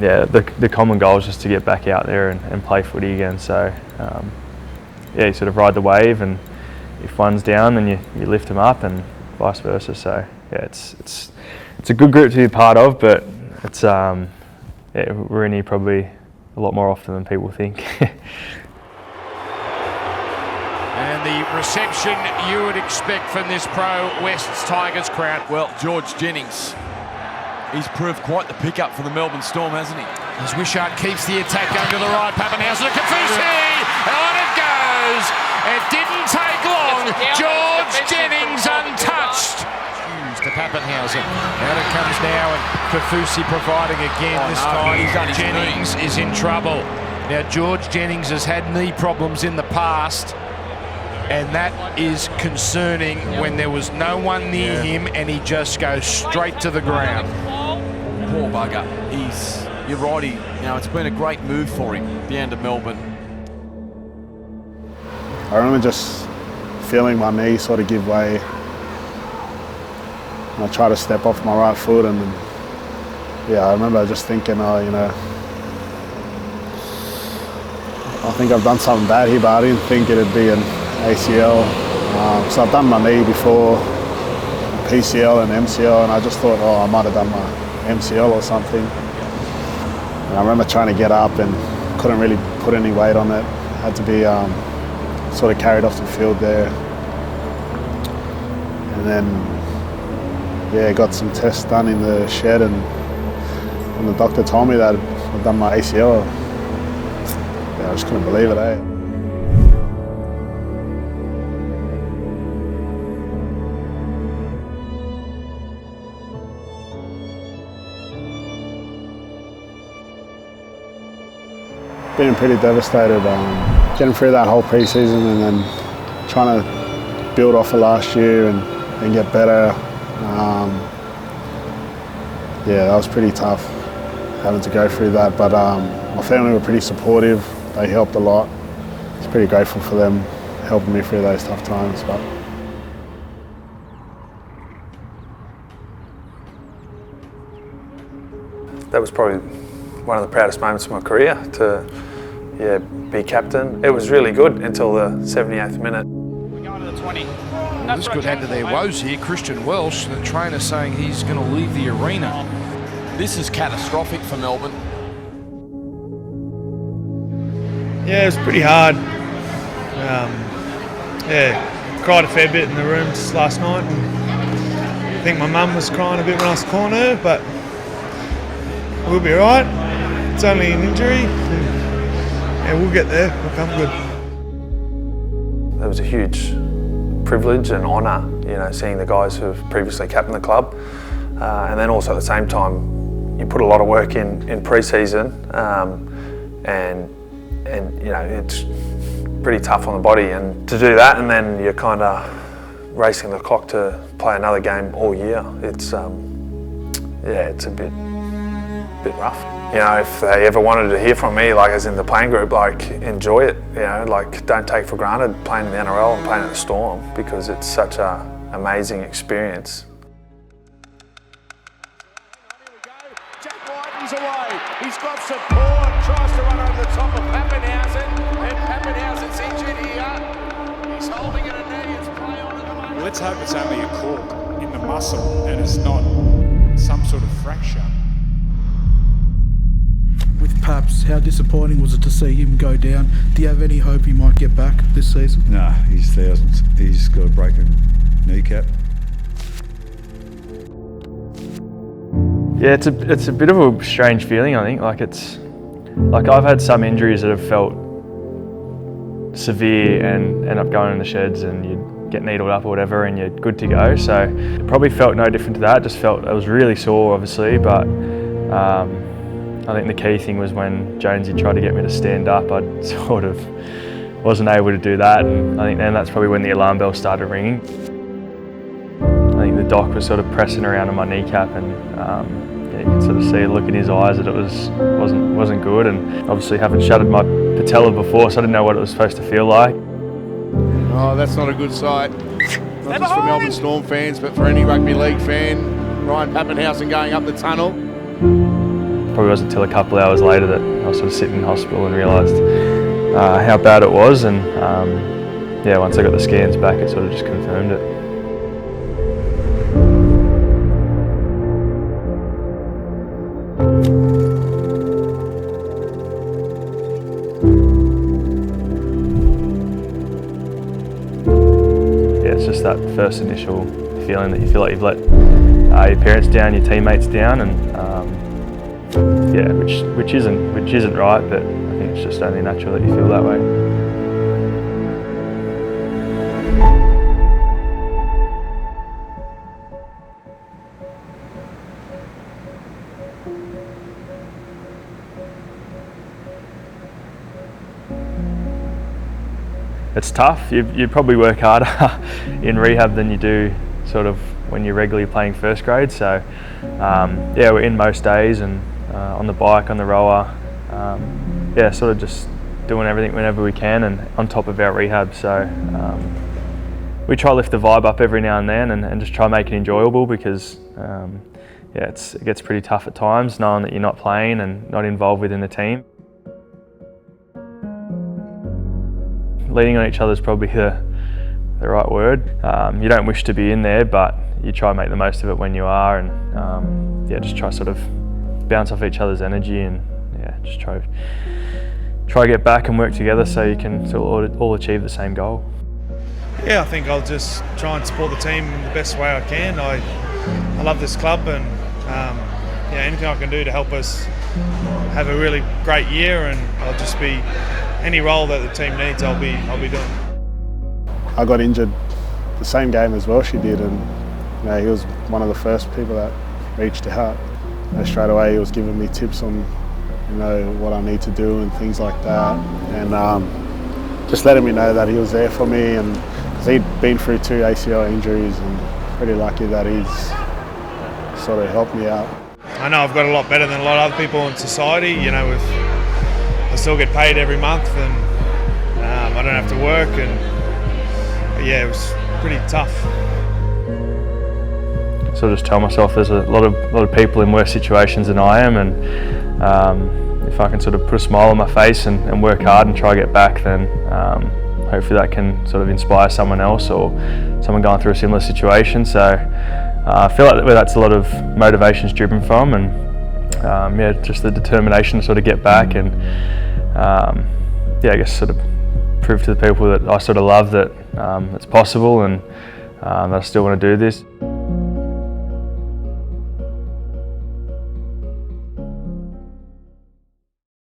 yeah, the common goal is just to get back out there and play footy again. So yeah, you sort of ride the wave, and if one's down, then you lift them up, and vice versa. So yeah, it's a good group to be part of, but it's yeah, we're in here probably a lot more often than people think. And the reception you would expect from this pro-Wests Tigers crowd. Well, George Jennings, he's proved quite the pickup for the Melbourne Storm, hasn't he? As Wishart keeps the attack going to the right, Papenhuyzen to Kafusi, on it goes. It didn't take long. George Jennings untouched. To Papenhuyzen. Out it comes now, and Kafusi providing again. This time Jennings is in trouble. Now George Jennings has had knee problems in the past, and that is concerning when there was no one near him and he just goes straight to the ground. Poor bugger. You're right, it's been a great move for him down to Melbourne. I remember just feeling my knee sort of give way. And I tried to step off my right foot, and yeah, I remember just thinking, I think I've done something bad here, but I didn't think it'd be an ACL. So I've done my knee before, PCL and MCL, and I just thought, I might have done my MCL or something. And I remember trying to get up and couldn't really put any weight on it. Had to be sort of carried off the field there. And then, yeah, got some tests done in the shed, and when the doctor told me that I'd done my ACL, I just couldn't believe it, Being pretty devastated, getting through that whole pre-season and then trying to build off of last year and get better. Yeah, that was pretty tough, having to go through that, but my family were pretty supportive. They helped a lot. I was pretty grateful for them helping me through those tough times. But that was probably one of the proudest moments of my career, to be captain. It was really good until the 78th minute. We go to the 20. Well, this could add to their woes here. Christian Welch, the trainer, saying he's going to leave the arena. This is catastrophic for Melbourne. Yeah, it was pretty hard. Yeah, cried a fair bit in the rooms last night. And I think my mum was crying a bit when I was calling her, but we'll be all right. It's only an injury. Yeah, we'll get there. We'll come good. It was a huge privilege and honour, seeing the guys who have previously captained the club, and then also at the same time, you put a lot of work in pre-season, and it's pretty tough on the body, and to do that, and then you're kind of racing the clock to play another game all year. It's it's a bit rough. If they ever wanted to hear from me, as in the playing group, enjoy it. Don't take for granted playing in the NRL and playing at the Storm, because it's such an amazing experience. Jack away. He's got support. Tries to run over the top of Papenhuyzen, and Papenhuyzen's injured here. He's holding it a knee. It's play on at the moment. Let's hope it's only a cork in the muscle and it's not some sort of fracture. With Paps, how disappointing was it to see him go down? Do you have any hope he might get back this season? No, he's thousands. He's got a broken kneecap. Yeah, it's a bit of a strange feeling, I think. I've had some injuries that have felt severe and end up going in the sheds, and you get needled up or whatever, and you're good to go. So it probably felt no different to that. Just felt I was really sore, obviously, but I think the key thing was when Jonesy tried to get me to stand up, I sort of wasn't able to do that, and I think then that's probably when the alarm bell started ringing. I think the doc was sort of pressing around on my kneecap, and you could sort of see a look in his eyes that it wasn't good, and obviously haven't shattered my patella before, so I didn't know what it was supposed to feel like. Oh, that's not a good sight. Not just for Melbourne Storm fans, but for any rugby league fan. Ryan Papenhuyzen going up the tunnel. probably wasn't until a couple of hours later that I was sort of sitting in hospital and realised how bad it was, and yeah, once I got the scans back, it sort of just confirmed it. Yeah, it's just that first initial feeling that you feel like you've let your parents down, your teammates down, and yeah, which isn't right, but I think it's just only natural that you feel that way. It's tough. You probably work harder in rehab than you do sort of when you're regularly playing first grade. So yeah, we're in most days and on the bike, on the rower. Yeah, sort of just doing everything whenever we can and on top of our rehab. So we try to lift the vibe up every now and then and just try to make it enjoyable, because yeah, it gets pretty tough at times knowing that you're not playing and not involved within the team. Leaning on each other is probably the right word. You don't wish to be in there, but you try and make the most of it when you are, and yeah, just try sort of bounce off each other's energy, and yeah, just try to get back and work together so you can sort of all achieve the same goal. Yeah, I think I'll just try and support the team in the best way I can. I love this club, and yeah, anything I can do to help us have a really great year, and I'll just be any role that the team needs, I'll be doing. I got injured the same game as well she did, and you know, he was one of the first people that reached out. And straight away he was giving me tips on, you know, what I need to do and things like that, and just letting me know that he was there for me, and because he'd been through 2 ACL injuries, and pretty lucky that he's sort of helped me out. I know I've got a lot better than a lot of other people in society. You know, I still get paid every month, and I don't have to work, and yeah, it was pretty tough. So I just tell myself there's a lot of people in worse situations than I am, and if I can sort of put a smile on my face and work hard and try to get back, then hopefully that can sort of inspire someone else or someone going through a similar situation. So I feel like that's a lot of motivation's driven from, and yeah, just the determination to sort of get back and yeah, I guess sort of prove to the people that I sort of love that it's possible, and that I still want to do this.